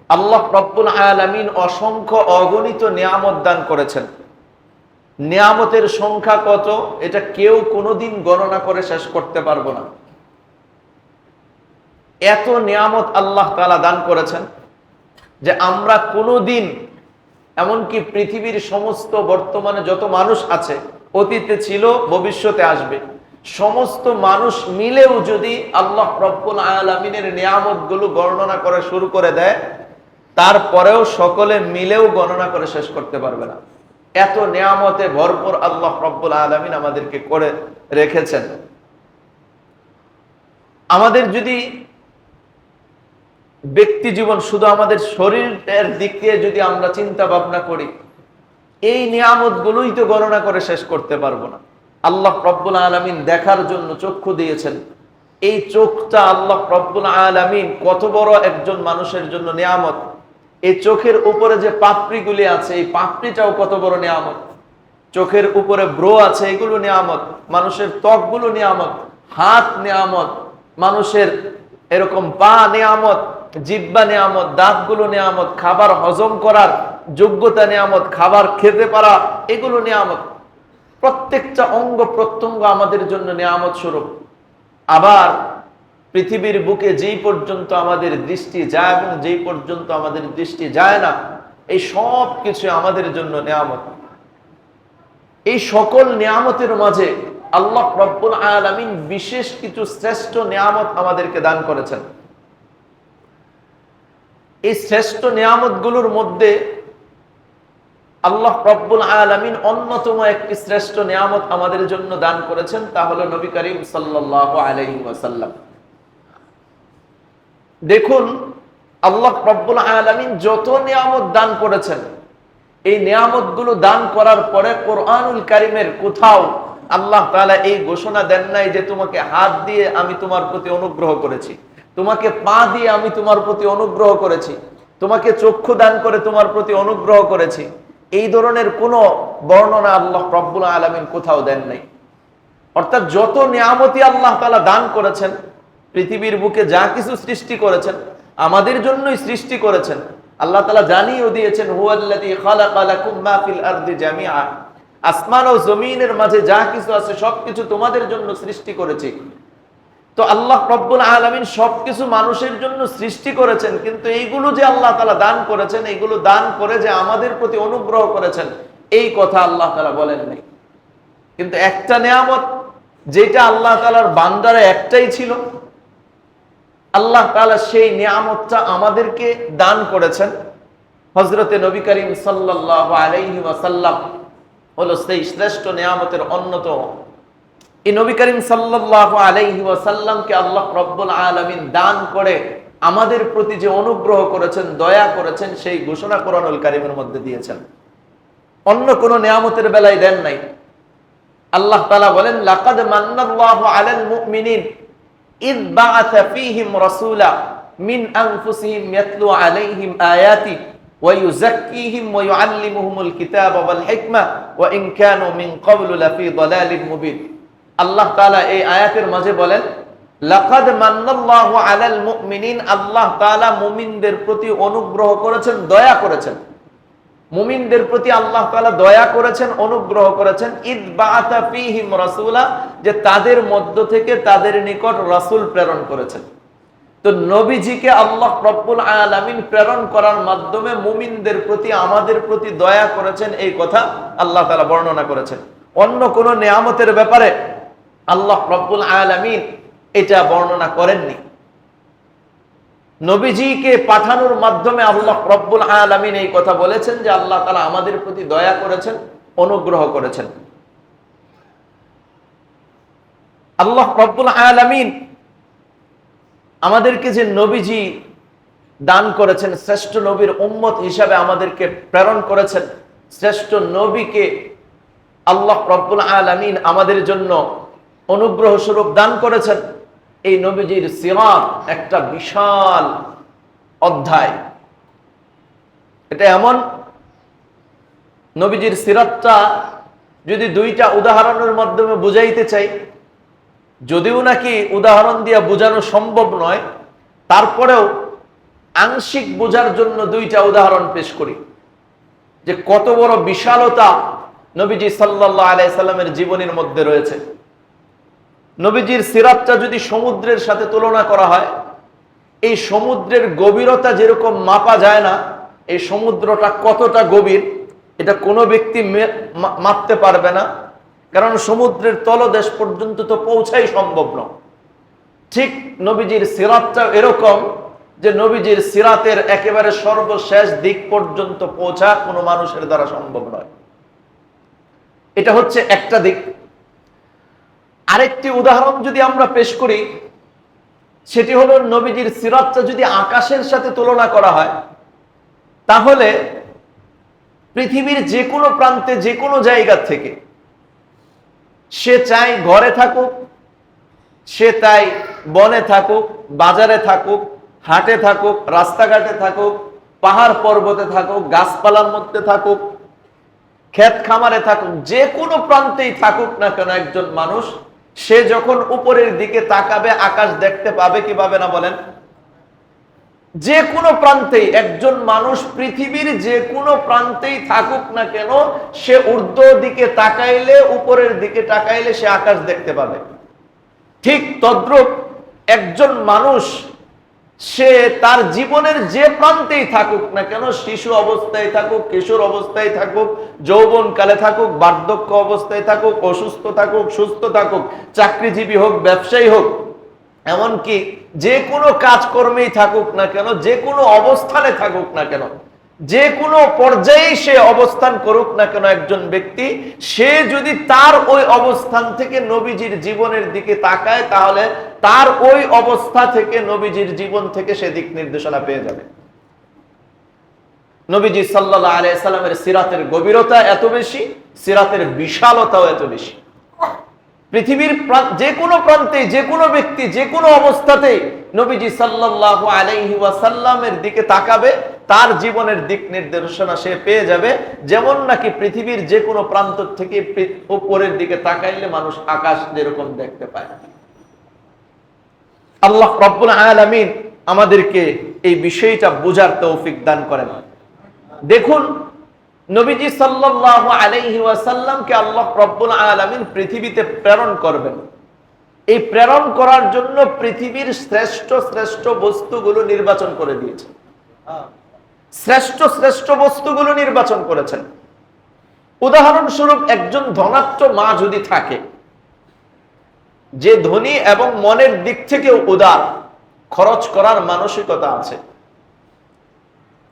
আল্লাহ রব্বুল আলামিন অসংখ্য অগণিত নিয়ামত দান করেছেন। নিয়ামতের সংখ্যা কত এটা কেউ কোনোদিন গণনা করে শেষ করতে পারবো না। এত নিয়ামত আল্লাহ তাআলা দান করেছেন যে আমরা কোনোদিন, এমনকি পৃথিবীর সমস্ত বর্তমানে যত মানুষ আছে, অতীতে ছিল, ভবিষ্যতে আসবে, সমস্ত মানুষ মিলেও যদি আল্লাহ রব্বুল আলামিনের নিয়ামতগুলো গণনা করা শুরু করে দেয়, তারপরেও সকলে মিলেও গণনা করে শেষ করতে পারবে না। এত নিয়ামতে ভরপুর আল্লাহ রব্বুল আলামিন আমাদেরকে করে রেখেছেন। আমাদের যদি ব্যক্তি জীবন, শুধু আমাদের শরীরের দিক দিয়ে যদি আমরা চিন্তা ভাবনা করি, এই নিয়ামতগুলোই তো গণনা করে শেষ করতে পারবো না। আল্লাহ রব্বুল আলামিন দেখার জন্য চক্ষু দিয়েছেন। এই চোখটা আল্লাহ রব্বুল আলামিন কত বড় একজন মানুষের জন্য নিয়ামত। এই চোখের উপরে যে পাপড়িগুলি আছে, এই পাপড়িটাও কত বড় নিয়ামত। চোখের উপরে ব্রো আছে, এগুলো নিয়ামত। মানুষের ত্বকগুলো নিয়ামত, হাত নিয়ামত, মানুষের এরকম পা নিয়ামত, জিহ্বা নিয়ামত, দাঁতগুলো নিয়ামত, খাবার হজম করার যোগ্যতা নিয়ামত, খাবার খেতে পারা এগুলো নিয়ামত। প্রত্যেকটা অঙ্গ প্রত্যঙ্গ আমাদের জন্য নিয়ামত স্বরূপ। আবার পৃথিবীর বুকে যেই পর্যন্ত আমাদের দৃষ্টি যায় এবং যেই পর্যন্ত আমাদের দৃষ্টি যায় না, এই সব কিছু আমাদের জন্য নিয়ামত। এই সকল নিয়ামতের মাঝে আল্লাহ রব্বুল আলামিন বিশেষ কিছু শ্রেষ্ঠ নিয়ামত আমাদেরকে দান করেছেন। এই শ্রেষ্ঠ নিয়ামতগুলোর মধ্যে আল্লাহ রব্বুল আলামিন অন্যতম একটি শ্রেষ্ঠ নিয়ামত আমাদের জন্য দান করেছেন, তা হলো নবী করিম সাল্লাল্লাহু আলাইহি ওয়াসাল্লাম। দেখুন, আল্লাহ রব্বুল আলামিন যত নিয়ামত দান করেছেন, এই নিয়ামতগুলো দান করার পরে কোরআনুল কারীমের কোথাও আল্লাহ তাআলা এই ঘোষণা দেন নাই যে তোমাকে হাত দিয়ে আমি তোমার প্রতি অনুগ্রহ করেছি, তোমাকে পা দিয়ে আমি তোমার প্রতি অনুগ্রহ করেছি, তোমাকে চক্ষু দান করে তোমার প্রতি অনুগ্রহ করেছি। এই ধরনের কোনো বর্ণনা আল্লাহ রব্বুল আলামিন কোথাও দেন নাই। অর্থাৎ যত নিয়ামতই আল্লাহ তাআলা দান করেছেন, পৃথিবীর বুকে যা কিছু সৃষ্টি করেছেন আমাদের জন্যই সৃষ্টি করেছেন। আল্লাহ তাআলা জানিয়েও দিয়েছেন, হুয়াল্লাযী খালাকা লাকুম মা ফিল আরদি জামিআ, আসমান ও জমিনের মাঝে যা কিছু আছে সবকিছু তোমাদের জন্য সৃষ্টি করেছি। তো আল্লাহ রব্বুল আলামিন সবকিছু মানুষের জন্য সৃষ্টি করেছেন, কিন্তু এইগুলো যে আল্লাহ তাআলা দান করেছেন, এইগুলো দান করে যে আমাদের প্রতি অনুগ্রহ করেছেন, এই কথা আল্লাহ তাআলা বলেন নাই। কিন্তু একটা নিয়ামত যেটা আল্লাহ তাআলার বান্দারা একটাই ছিল, আল্লাহ তাআলা সেই নিয়ামতটা আমাদেরকে দান করেছেন। হযরতে নবী করিম সাল্লাল্লাহু আলাইহি ওয়াসাল্লাম হলো সেই শ্রেষ্ঠ নিয়ামতের অন্যতম। এই নবী করিম সাল্লাল্লাহু আলাইহি ওয়াসাল্লামকে আল্লাহ রব্বুল আলামিন দান করে আমাদের প্রতি যে অনুগ্রহ করেছেন, দয়া করেছেন, সেই ঘোষণা কোরআনুল কারীমের মধ্যে দিয়েছেন। অন্য কোন নিয়ামতের বেলায় দেন নাই। আল্লাহ তাআলা বলেন, লাকাদ মান্নাল্লাহু আলাল মুমিনিন ইয বাআসা ফীহিম রাসূলা মিন আনফুসিহিম ইয়াতলু আলাইহিম আয়াতি ওয়া ইউযাক্কিহিম ওয়া ইউআল্লিমুহুমুল কিতাবা ওয়াল হিকমা ওয়া ইন কানু মিন ক্বাবলু লাফী দালালিন মুবিন। আল্লাহ তাআলা এই আয়াতের মাঝে বলেন, লাকাদ মান্নাল্লাহু আলাল মুমিনিন, আল্লাহ তাআলা মুমিনদের প্রতি অনুগ্রহ করেছেন, দয়া করেছেন। মুমিনদের প্রতি আল্লাহ তাআলা দয়া করেছেন, অনুগ্রহ করেছেন। ইয বাআসা ফীহিম রাসূলা, যে তাদের মধ্য থেকে তাদের নিকট রাসূল প্রেরণ করেছেন। তো নবীজিকে আল্লাহ রব্বুল আলামিন প্রেরণ করার মাধ্যমে মুমিনদের প্রতি, আমাদের প্রতি দয়া করেছেন, এই কথা আল্লাহ তাআলা বর্ণনা করেছেন। অন্য কোন নিয়ামতের ব্যাপারে আল্লাহ রব্বুল আলামিন এটা বর্ণনা করেননি। নবীজিকে পাঠানোর মাধ্যমে আল্লাহ রব্বুল আলামিন এই কথা বলেছেন যে আল্লাহ তাআলা আমাদের প্রতি দয়া করেছেন, অনুগ্রহ করেছেন। আল্লাহ রব্বুল আলামিন আমাদেরকে যে নবীজি দান করেছেন, শ্রেষ্ঠ নবীর উম্মত হিসাবে আমাদেরকে প্রেরণ করেছেন, শ্রেষ্ঠ নবীকে আল্লাহ রব্বুল আলামিন আমাদের জন্য অনুগ্রহ স্বরূপ দান করেছেন। এই নবীজির সিরাত একটা বিশাল অধ্যায়। এটা এমন, নবীজির সিরাতটা যদি দুইটা উদাহরণের মাধ্যমে বুঝাইতে চাই, যদিও নাকি উদাহরণ দিয়ে বোঝানো সম্ভব নয়, তারপরেও আংশিক বোঝার জন্য দুইটা উদাহরণ পেশ করি যে কত বড় বিশালতা নবীজি সাল্লাল্লাহু আলাইহি সাল্লামের জীবনের মধ্যে রয়েছে। নবীজির সিরাতটা যদি সমুদ্রের সাথে তুলনা করা হয়, এই সমুদ্রের গভীরতা যেরকম মাপা যায় না, এই সমুদ্রটা কতটা গভীর এটা কোনো ব্যক্তি মাপতে পারবে না, কারণ সমুদ্রের তলদেশ পর্যন্ত তো পৌঁছাই সম্ভব নয়। ঠিক নবীজির সিরাতটা এরকম যে নবীজির সিরাতের একেবারে সর্বশেষ দিক পর্যন্ত পৌঁছা কোনো মানুষের দ্বারা সম্ভব নয়। এটা হচ্ছে একটা দিক। আরেকটি উদাহরণ যদি আমরা পেশ করি, সেটি হলো নবীজির সিরাতটা যদি আকাশের সাথে তুলনা করা হয়, তাহলে পৃথিবীর যে কোনো প্রান্তে যে কোনো জায়গা থেকে সে চাই ঘরে থাকুক, সে তাই বনে থাকুক, বাজারে থাকুক, হাটে থাকুক, রাস্তাঘাটে থাকুক, পাহাড় পর্বতে থাকুক, গাছপালার মধ্যে থাকুক, ক্ষেত খামারে থাকুক, যে কোনো প্রান্তেই থাকুক না কেন একজন মানুষ, সে যখন উপরের দিকে তাকাবে আকাশ দেখতে পাবে কি পাবে না বলেন? যে কোনো প্রান্তেই একজন মানুষ পৃথিবীর যে কোনো প্রান্তেই থাকুক না কেন, সে ঊর্ধ্ব দিকে তাকাইলে, উপরের দিকে তাকাইলে সে আকাশ দেখতে পাবে। ঠিক তদ্রূপ একজন মানুষ সে তার জীবনের যে প্রান্তেই থাকুক না কেন, শিশু অবস্থায় থাকুক, কিশোর অবস্থায় থাকুক, যৌবন কালে থাকুক, বার্ধক্য অবস্থায় থাকুক, অসুস্থ থাকুক, সুস্থ থাকুক, চাকরিজীবী হোক, ব্যবসায়ী হোক, এমনকি যে কোনো কাজকর্মেই থাকুক না কেন, যে কোনো অবস্থানে থাকুক না কেন, যে কোনো পর্যায়ে সে অবস্থান করুক না কেন একজন ব্যক্তি, সে যদি তার ওই অবস্থান থেকে নবীজির জীবনের দিকে তাকায়, তাহলে তার ওই অবস্থা থেকে নবীজির জীবন থেকে সে দিক নির্দেশনা পেয়ে যাবে। নবীজি সাল্লাল্লাহু আলাইহি সাল্লামের সিরাতের গভীরতা এত বেশি, সিরাতের বিশালতাও এত বেশি। পৃথিবীর যে কোনো প্রান্তে যে কোনো ব্যক্তি যে কোনো অবস্থাতে নবীজি সাল্লাল্লাহু আলাইহি ওয়াসাল্লামের দিকে তাকাবে, তার জীবনের দিক নির্দেশনা সে পেয়ে যাবে। যেমন নাকি পৃথিবীর যে কোনো প্রান্ত থেকে উপরের দিকে তাকাইলে মানুষ আকাশ যেরকম দেখতে পায়। আল্লাহ রাব্বুল আলামিন আমাদেরকে এই বিষয়টা বোঝার তৌফিক দান করেন। দেখুন, নবীজি সাল্লাল্লাহু আলাইহি ওয়াসাল্লামকে আল্লাহ রাব্বুল আলামিন পৃথিবীতে প্রেরণ করবেন। এই প্রেরণ করার জন্য পৃথিবীর শ্রেষ্ঠ শ্রেষ্ঠ বস্তুগুলো নির্বাচন করে দিয়েছেন। শ্রেষ্ঠ শ্রেষ্ঠ বস্তুগুলো নির্বাচন করেছেন। উদাহরণস্বরূপ, একজন ধনাঢ্য মা যদি থাকে, যে ধনী এবং মনের দিক থেকেও উদার, খরচ করার মানসিকতা আছে,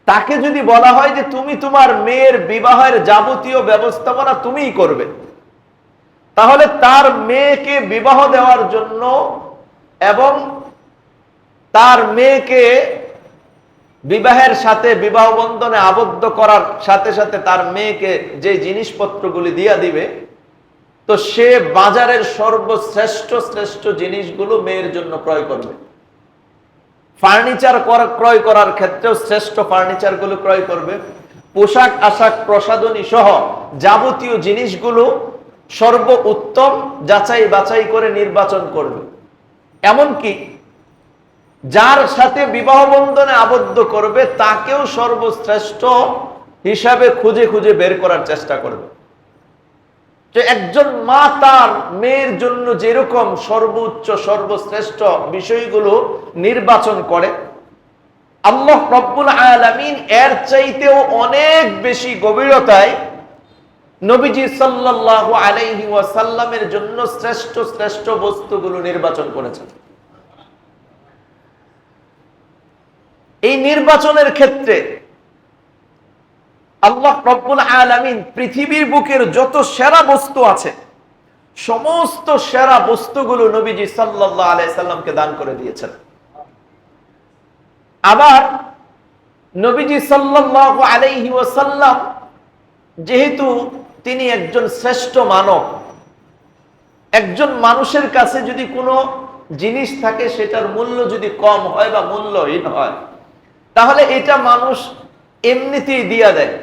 তাকে যদি বলা হয় যে তুমি তোমার মেয়ের বিবাহের যাবতীয় ব্যবস্থাপনা তুমিই করবে, তাহলে তার মেয়েকে বিবাহ দেওয়ার জন্য এবং তার মেয়েকে বিবাহের সাথে বিবাহ বন্ধনে আবদ্ধ করার সাথে সাথে তার মেয়েকে যে জিনিসপত্রগুলি দিয়ে দিবে, তো সে বাজারের সর্বশ্রেষ্ঠ শ্রেষ্ঠ জিনিসগুলো মেয়ের জন্য ক্রয় করবে। ফার্নিচার ক্রয় করার ক্ষেত্রেও শ্রেষ্ঠ ফার্নিচার গুলো ক্রয় করবে। পোশাক আশাক প্রসাধনী সহ যাবতীয় জিনিসগুলো সর্ব উত্তম যাচাই বাছাই করে নির্বাচন করবে। এমনকি যার সাথে বিবাহ বন্ধনে আবদ্ধ করবে তাকেও সর্বশ্রেষ্ঠ হিসাবে খুঁজে খুঁজে বের করার চেষ্টা করবে। যে একজন মা তার মেয়ের জন্য যেরকম সর্বোচ্চ সর্বশ্রেষ্ঠ বিষয়গুলো নির্বাচন করে, আল্লাহ রাব্বুল আলামিন এর চাইতেও অনেক বেশি গভীরতায় নবীজি সাল্লাল্লাহু আলাইহি ওয়াসাল্লামের জন্য শ্রেষ্ঠ শ্রেষ্ঠ বস্তুগুলো নির্বাচন করেছেন। এই নির্বাচনের ক্ষেত্রে আল্লাহ রাব্বুল আলামিন পৃথিবীর বুকের যত সেরা বস্তু আছে, সমস্ত সেরা বস্তুগুলো নবীজি সাল্লাল্লাহু আলাইহি সাল্লামকে দান করে দিয়েছেন। আবার নবীজি সাল্লাল্লাহু আলাইহি ওয়াসাল্লাম যেহেতু তিনি একজন শ্রেষ্ঠ মানব, একজন মানুষের কাছে যদি কোনো জিনিস থাকে সেটার মূল্য যদি কম হয় বা মূল্যহীন হয়, তাহলে এটা মানুষ এমনিতেই দিয়া দেয়,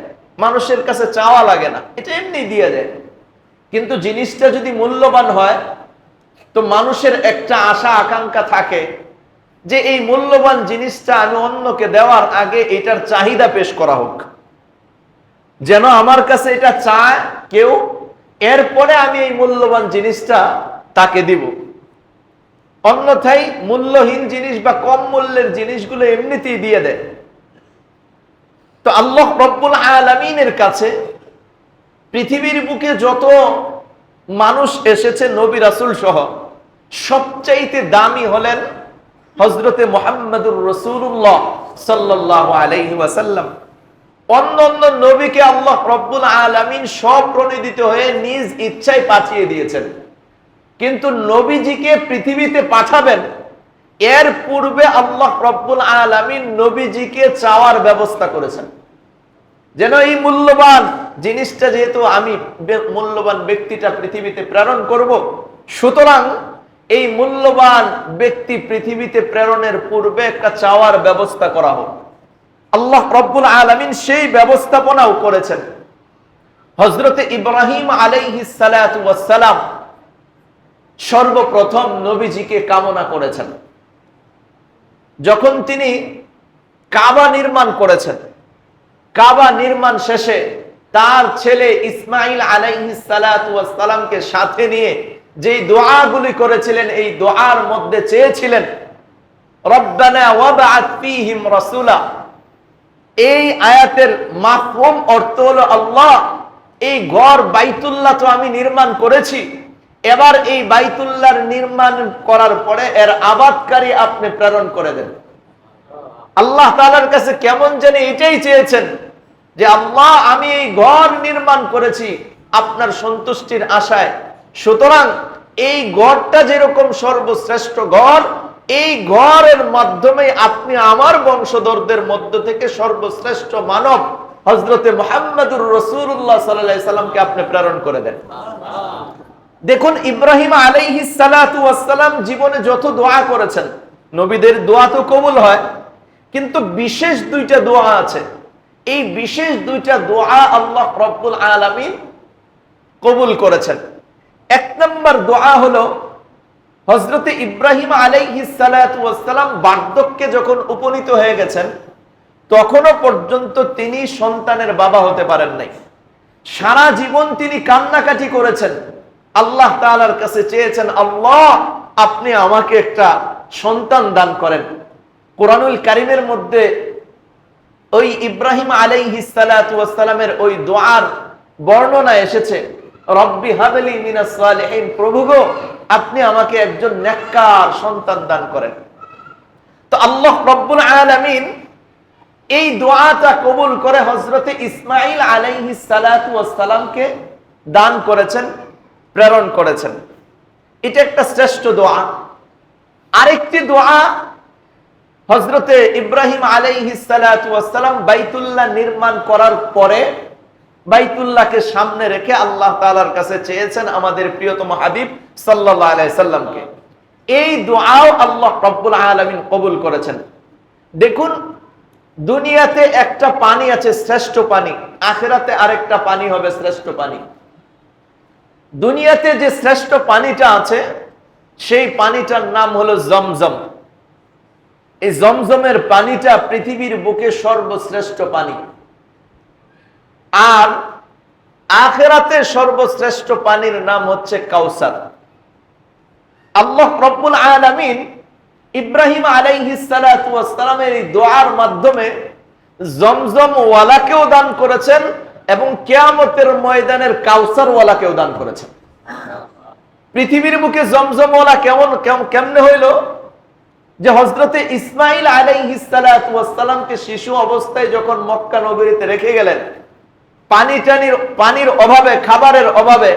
মানুষের কাছে চাওয়া লাগে না, এটা এমনি দিয়া দেয়। কিন্তু জিনিসটা যদি মূল্যবান হয় তো মানুষের একটা আশা আকাঙ্ক্ষা থাকে যে এই মূল্যবান জিনিসটা আমি অন্যকে দেওয়ার আগে এটার চাহিদা পেশ করা হোক, যেন আমার কাছে এটা চায় কেউ, এরপরে আমি এই মূল্যবান জিনিসটা তাকে দিব। অন্যথায় মূল্যহীন জিনিস বা কম মূল্যের জিনিসগুলো এমনিতেই দিয়ে দেয়। তো আল্লাহ রব্বুল আলামিনের কাছে পৃথিবীর বুকে যত মানুষ এসেছে নবী রাসূল সহ, সবচাইতে দামি হলেন হযরতে মুহাম্মদুর রাসূলুল্লাহ সাল্লাল্লাহু আলাইহি ওয়াসাল্লাম। অন্যান্য নবীকে আল্লাহ রব্বুল আলামিন স্বপ্রণোদিত হয়ে নিজ ইচ্ছায় পাঠিয়ে দিয়েছেন, কিন্তু নবীজিকে পৃথিবীতে পাঠাবেন এর পূর্বে আল্লাহ রব্বুল আলামিন নবীজিকে চাওয়ার ব্যবস্থা করেছেন, যেন এই মূল্যবান জিনিসটা, যেহেতু আমি মূল্যবান ব্যক্তিটা পৃথিবীতে প্রেরণ করব, সুতরাং এই মূল্যবান ব্যক্তি পৃথিবীতে প্রেরণের পূর্বে একটা চাওয়ার ব্যবস্থা করা হোক। আল্লাহ রব্বুল আলামিন সেই ব্যবস্থাপনাও করেছেন। হযরতে ইব্রাহিম আলাইহিস সালাতু ওয়াস সালাম সর্বপ্রথম নবীজিকে কামনা করেছেন। যখন তিনি কাবা নির্মাণ করেছেন, কাবা নির্মাণ শেষে তার ছেলে ইসমাইল আলাইহিস সালাতু ওয়াস সালামকে সাথে নিয়ে যেই দোয়াগুলি করেছিলেন, এই দোয়ার মধ্যে চেয়েছিলেন রব্বানা ওয়াবআত ফীহিম রাসূলা। এই আয়াতের মাফহুম অর্থ হলো, আল্লাহ এই ঘর বাইতুল্লাহ তো আমি নির্মাণ করেছি, এবার এই বাইতুল্লাহর নির্মাণ করার পরে এর আবাদকারী আপনি প্রেরণ করে দেন। আল্লাহ তাআলার কাছে কেমন জানি এটাই চেয়েছেন যে আল্লাহ আমি এই ঘর নির্মাণ করেছি আপনার সন্তুষ্টির আশায়, সুতরাং এই ঘরটা যেরকম সর্বশ্রেষ্ঠ ঘর, এই ঘরের মাধ্যমে আপনি আমার বংশধরদের মধ্য থেকে সর্বশ্রেষ্ঠ মানব হযরতে মুহাম্মদুর রাসূলুল্লাহ সাল্লাল্লাহু আলাইহি সাল্লামকে আপনি প্রেরণ করে দেন। দেখুন, ইব্রাহিম আলাইহিস সালাতু ওয়াস সালাম জীবনে যত দোয়া করেছেন, নবীদের দোয়া তো কবুল হয়, কিন্তু বিশেষ দুইটা দোয়া আছে। এই বিশেষ দুইটা দোয়া আল্লাহ রব্বুল আলামিন কবুল করেছেন। এক নম্বর দোয়া হলো, হযরতে ইব্রাহিম আলাইহিস সালাতু ওয়াস সালাম বার্ধক্যে যখন উপনীত হয়ে গেছেন, তখনও পর্যন্ত তিনি সন্তানের বাবা হতে পারেন নাই। সারা জীবন তিনি কান্নাকাটি করেছেন, আল্লাহ তাআলার কাছে চেয়েছেন, আল্লাহ আপনি আমাকে একটা সন্তান দান করেন। কোরআনুল কারীমের মধ্যে ওই ইব্রাহিম আলাইহিস সালাতু ওয়াস সালামের ওই দোয়ার বর্ণনা এসেছে, রব্বি হাবলি মিনাস সালিহিন, প্রভু গো আপনি আমাকে একজন নেককার সন্তান দান করেন। তো আল্লাহ রব্বুল আলামিন এই দোয়াটা কবুল করে হযরতে ইসমাঈল আলাইহিস সালাতু ওয়াস সালামকে দান করেছেন, প্রেরণ করেছেন। এটা একটা শ্রেষ্ঠ দোয়া। আরেকটি দোয়া, হযরতে ইব্রাহিম আলাইহিস সালাতু ওয়াস সালাম বাইতুল্লাহ নির্মাণ করার পরে বাইতুল্লাহকে সামনে রেখে আল্লাহ তাআলার কাছে চেয়েছেন আমাদের প্রিয়তম হাবিব সাল্লাল্লাহু আলাইহি সাল্লামকে। এই দোয়াও আল্লাহ রব্বুল আলামিন কবুল করেছেন। দেখুন, দুনিয়াতে একটা পানি আছে শ্রেষ্ঠ পানি, আখিরাতে আরেকটা পানি হবে শ্রেষ্ঠ পানি। দুনিয়াতে যে শ্রেষ্ঠ পানিটা আছে সেই পানিটার নাম হলো জমজম। এই জমজমের পানিটা পৃথিবীর বুকে সর্বশ্রেষ্ঠ পানি। আর আখিরাতে সর্বশ্রেষ্ঠ পানির নাম হচ্ছে কাউসার। আল্লাহ রব্বুল আলামিন ইব্রাহিম আলাইহিস সালাতু ওয়াস সালামের এই দোয়ার মাধ্যমে জমজম ওয়ালাকেও দান করেছেন এবং কিয়ামতের ময়দানের কাউসার ওয়ালাকেও দান করেছেন। পৃথিবীর বুকে জমজম ওয়ালা কেমনে হইল? যে হযরতে ইসমাঈল আলাইহিস সালাতু ওয়াস সালামকে শিশু অবস্থায় যখন মক্কা নগরীতে রেখে গেলেন, পানির অভাবে, খাবারের অভাবে,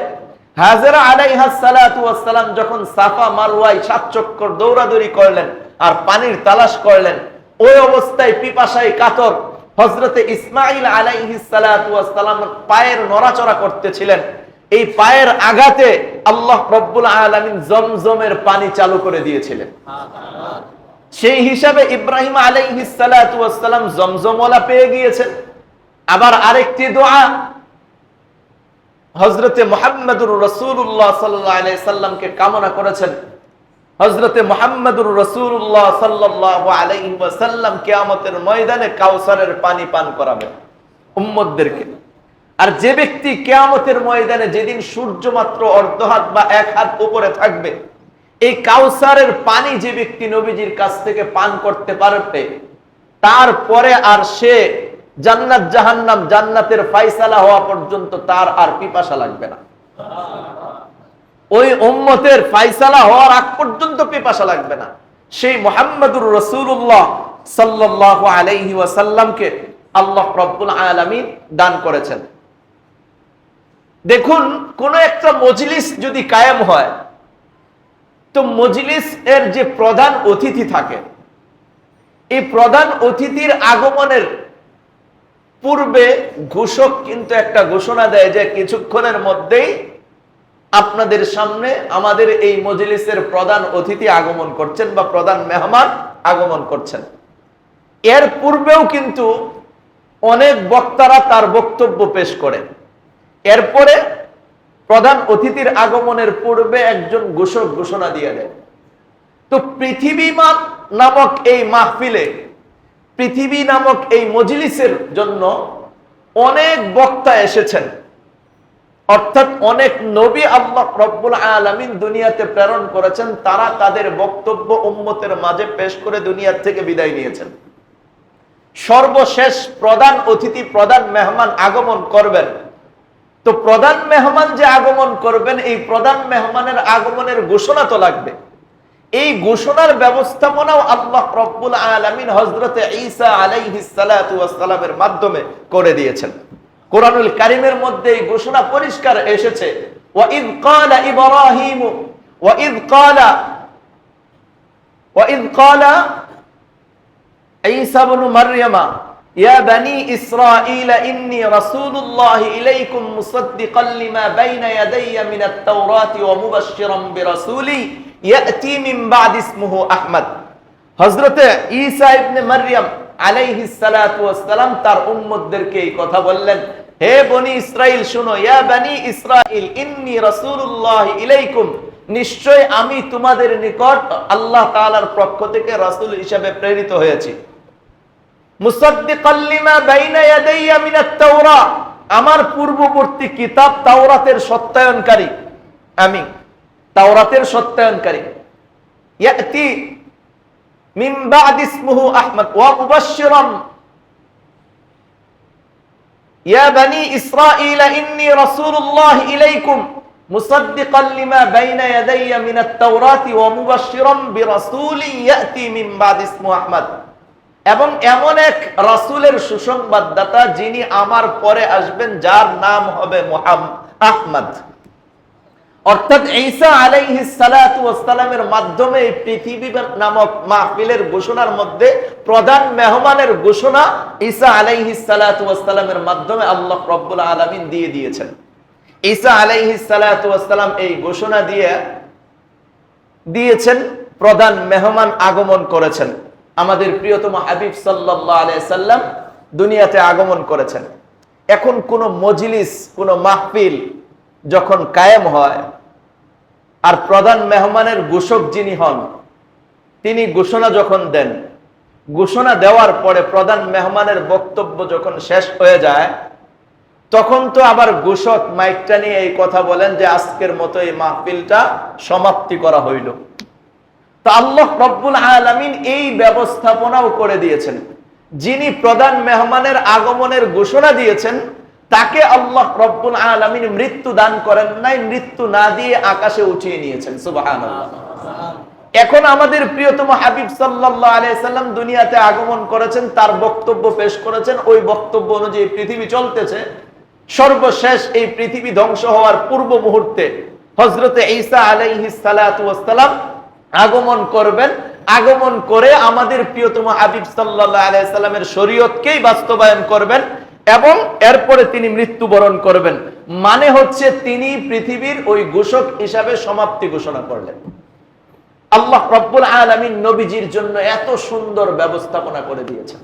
হাজেরা আলাইহাস সালাতু ওয়াস সালাম যখন সাফা মারওয়ায় 7 চক্কর দৌড়াদৌড়ি করলেন আর পানির তালাশ করলেন, ওই অবস্থায় পিপাসায় কাতর হযরতে ইসমাঈল আলাইহিস সালাতু ওয়াস সালাম পায়ের নড়াচড়া করতেছিলেন। এই পায়ের আঘাতে আল্লাহ রব্বুল আলামিন জমজমের পানি চালু করে দিয়েছিলেন। সেই হিসাবে ইব্রাহিম আলাইহিস সালাতু ওয়াস সালাম জমজমওয়ালা পেয়ে গিয়েছেন। আবার আরেকটি দোয়া হযরতে মুহাম্মদুর রাসূলুল্লাহ সাল্লাল্লাহু আলাইহি সাল্লামকে কামনা করেছেন, হযরতে মুহাম্মদুর রাসূলুল্লাহ সাল্লাল্লাহু আলাইহি ওয়াসাল্লাম কিয়ামতের ময়দানে কাউসারের পানি পান করাবেন উম্মতদেরকে। আর যে ব্যক্তি কিয়ামতের ময়দানে, যেদিন সূর্য মাত্র অর্ধ হাত বা এক হাত উপরে থাকবে, এই কাউসারের পানি যে ব্যক্তি নবীজির কাছ থেকে পান করতে পারবে, তারপরে আর সে জান্নাত জাহান্নাম, জান্নাতের ফায়সালা হওয়া পর্যন্ত তার আর পিপাসা লাগবে না। ওই উম্মতের ফায়সালা হওয়ার আগ পর্যন্ত পিপাসা লাগবে না। সেই মুহাম্মদুর রাসূলুল্লাহ সাল্লাল্লাহু আলাইহি ওয়াসাল্লামকে আল্লাহ রাব্বুল আলামিন দান করেছেন। দেখুন, কোন একটা মজলিস যদি কায়েম হয়, তো মজলিস এর যে প্রধান অতিথি থাকে, এই প্রধান অতিথির আগমনের পূর্বে ঘোষক কিন্তু একটা ঘোষণা দেয় যে কিছুক্ষণের মধ্যেই আপনাদের সামনে আমাদের এই মজলিসের প্রধান অতিথি আগমন করছেন বা প্রধান মেহমান আগমন করছেন। এর পূর্বেও কিন্তু অনেক বক্তারা তার বক্তব্য পেশ করেন। এরপরে প্রধান অতিথির আগমনের পূর্বে একজন ঘোষক ঘোষণা দিয়ে দেন। তো পৃথিবী নামক এই মাহফিলে, পৃথিবী নামক এই মজলিসের জন্য অনেক বক্তা এসেছেন, অর্থাৎ অনেক নবী আল্লাহ রব্বুল আলামিন দুনিয়াতে প্রেরণ করেছেন। তারা তাদের বক্তব্য উম্মতের মাঝে পেশ করে দুনিয়া থেকে বিদায় নিয়েছেন। সর্বশেষ প্রধান অতিথি, প্রধান মেহমান আগমন করবেন। তো প্রধান মেহমান যে আগমন করবেন, এই প্রধান মেহমানের আগমনের ঘোষণা তো লাগবে। এই ঘোষণার ব্যবস্থাপনাও আল্লাহ রব্বুল আলামিন হযরতে ঈসা আলাইহিস সালাতু ওয়াস সালামের মাধ্যমে করে দিয়েছেন। কোরআনুল কারীমের মধ্যে এই ঘোষণা পরিষ্কার এসেছে, ওয়াইদ ক্বালা ইব্রাহিম ওয়াইদ ক্বালা ঈসা ইবনে মারইয়ামা ইয়া বানি ইসরাঈল ইন্নী রাসূলুল্লাহি ইলাইকুম মুসাদ্দিকাল লিমা বাইনা ইয়াদাইয়া মিনাত তাওরাতি ওয়া মুবাশশিরান বিরাসূলি ইয়াতি মিন বা'দি ইসমুহু আহমদ। হযরতে ঈসা ইবনে মারইয়াম আলাইহিস সালাতু ওয়াস সালাম তার উম্মতদেরকে এই কথা বললেন, হে বনি ইসরাইল শুনো, ইয়া বানি ইসরাইল ইন্নী রাসূলুল্লাহি ইলাইকুম, নিশ্চয় আমি তোমাদের নিকট আল্লাহ তাআলার পক্ষ থেকে রাসূল হিসেবে প্রেরিত হয়েছি। মুসাদ্দিকাল লিমা বাইনা ইয়াদাইয়া মিনাত তাওরাত, আমার পূর্ববর্তী কিতাব তাওরাতের সত্যায়নকারী আমি, তাওরাতের সত্যায়নকারী। ইয়াতি মিন বা'দি ইসমুহু আহমদ ওয়া মুবাশশিরান ইয়া বানি ইসরাঈল ইন্নী রাসূলুল্লাহি ইলাইকুম মুসাদ্দিকাল লিমা বাইনা ইয়াদাইয়া মিনাত তাওরাতি ওয়া মুবাশশিরান বিরাসূলি ইয়াতি মিন বা'দি ইসমুহু আহমদ, এবং এমন এক রাসূলের সুসংবাদদাতা যিনি আমার পরে আসবেন, যার নাম হবে আহমদ। অর্থাৎ ঈসা আলাইহিস সালাতু ওয়াস সালামের মাধ্যমে এই পৃথিবী নামক মাহফিলের ঘোষণার মধ্যে প্রধান মেহমানের ঘোষণা ঈসা আলাইহিস সালাতু ওয়াস সালামের মাধ্যমে আল্লাহ রাব্বুল আলামিন দিয়ে দিয়েছেন। ঈসা আলাইহিস সালাতু ওয়াস সালাম এই ঘোষণা দিয়েছেন, প্রধান মেহমান আগমন করেছেন। আমাদের প্রিয়তম হাবিব সাল্লাল্লাহু আলাইহি সাল্লাম দুনিয়াতে আগমন করেছেন। এখন কোন মজলিস, কোন মাহফিল যখন কায়েম হয়, আর প্রধান মেহমানের ঘোষক যিনি হন, তিনি ঘোষণা যখন দেন, ঘোষণা দেওয়ার পরে প্রধান মেহমানের বক্তব্য যখন শেষ হয়ে যায়, তখন তো আবার ঘোষক মাইকটা নিয়ে এই কথা বলেন যে আজকের মতো এই মাহফিলটা সমাপ্তি করা হইল। তো আল্লাহ রব্বুল আলামিন এই ব্যবস্থাপনাও করে দিয়েছেন। যিনি প্রধান মেহমানের আগমনের ঘোষণা দিয়েছেন, তাকে আল্লাহ রব্বুল আলামিন মৃত্যু দান করেন নাই, মৃত্যু না দিয়ে আকাশে উঠিয়ে নিয়েছেন। সুবহানাল্লাহ। এখন আমাদের প্রিয়তম হাবিব সাল্লাল্লাহু আলাইহি সাল্লাম দুনিয়াতে আগমন করেছেন, তার বক্তব্য পেশ করেছেন। ওই বক্তব্য অনুযায়ী পৃথিবী চলতেছে। সর্বশেষ এই পৃথিবী ধ্বংস হওয়ার পূর্ব মুহূর্তে হযরতে ঈসা আলাইহিস সালাতু ওয়াস সালাম আগমন করবেন। আগমন করে আমাদের প্রিয়তম হাবিব সাল্লাল্লাহু আলাইহি সাল্লামের শরীয়তকেই বাস্তবায়ন করবেন এবং এরপরে তিনি মৃত্যুবরণ করবেন। মানে হচ্ছে তিনি পৃথিবীর ওই ঘোষক হিসাবে সমাপ্তি ঘোষণা করলেন। আল্লাহ রাব্বুল আলামিন নবীজির জন্য এত সুন্দর ব্যবস্থাপনা করে দিয়েছেন।